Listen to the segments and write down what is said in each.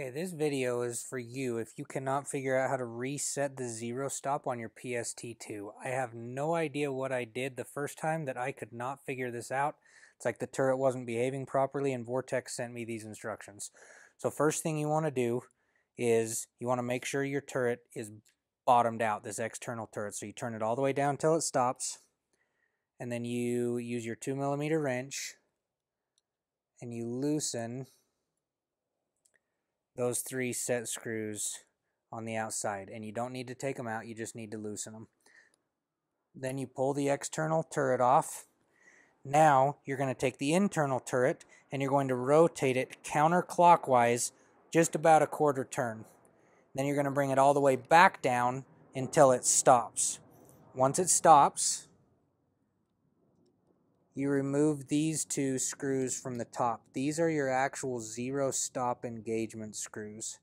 Okay, this video is for you if you cannot figure out how to reset the zero stop on your PST2. I have no idea what I did the first time that I could not figure this out. It's like the turret wasn't behaving properly and Vortex sent me these instructions. So first thing you want to do is you want to make sure your turret is bottomed out, this external turret. So you turn it all the way down until it stops, and then you use your 2mm wrench and you loosen those 3 set screws on the outside, and you don't need to take them out, you just need to loosen them. Then you pull the external turret off. Now you're going to take the internal turret and you're going to rotate it counterclockwise just about a quarter turn. Then you're going to bring it all the way back down until it stops. Once it stops, you remove these 2 screws from the top. These are your actual zero stop engagement screws.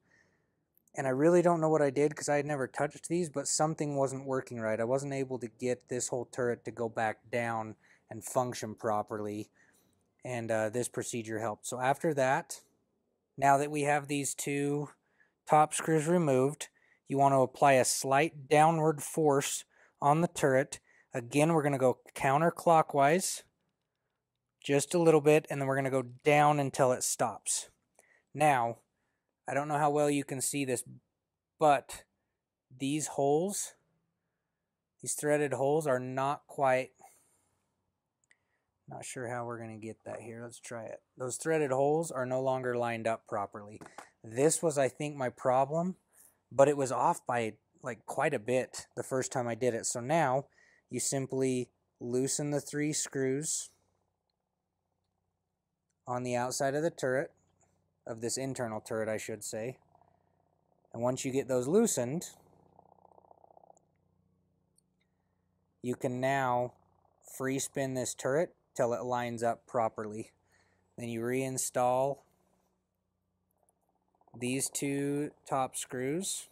And I really don't know what I did because I had never touched these, but something wasn't working right. I wasn't able to get this whole turret to go back down and function properly. And this procedure helped. So after that, now that we have these 2 top screws removed, you want to apply a slight downward force on the turret. Again, we're going to go counterclockwise just a little bit, and then we're going to go down until it stops. Now, I don't know how well you can see this, but these holes, these threaded holes are not quite, not sure how we're going to get that here. Let's try it. Those threaded holes are no longer lined up properly. This was, I think, my problem, but it was off by like quite a bit the first time I did it. So now you simply loosen the 3 screws on the outside of the turret, of this internal turret I should say. And once you get those loosened, you can now free spin this turret till it lines up properly. Then you reinstall these 2 top screws.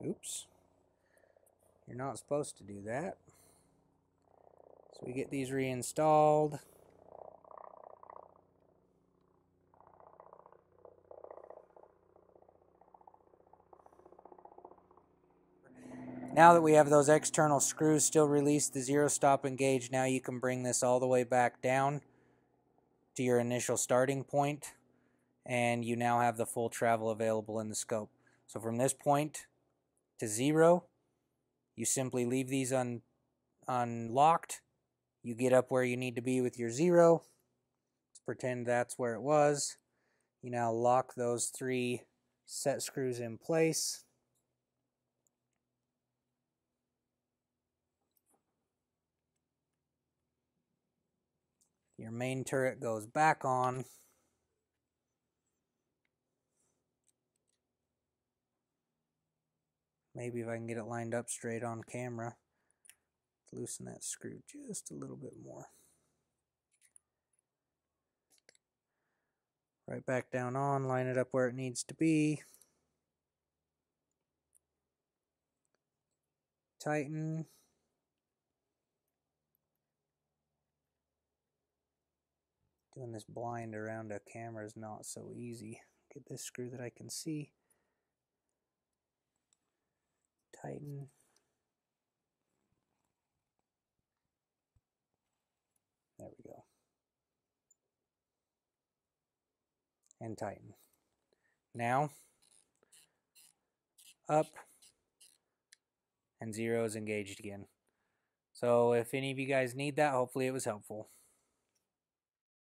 Oops. You're not supposed to do that. So we get these reinstalled. Now that we have those external screws still released, the zero stop engaged, now you can bring this all the way back down to your initial starting point, and you now have the full travel available in the scope. So from this point to 0, you simply leave these unlocked. You get up where you need to be with your 0. Let's pretend that's where it was. You now lock those 3 set screws in place. Your main turret goes back on. Maybe if I can get it lined up straight on camera. Loosen that screw just a little bit more. Right back down on, line it up where it needs to be. Tighten. Doing this blind around a camera is not so easy. Get this screw that I can see. Tighten. There we go. And tighten. Now, up, and 0 is engaged again. So if any of you guys need that, hopefully it was helpful.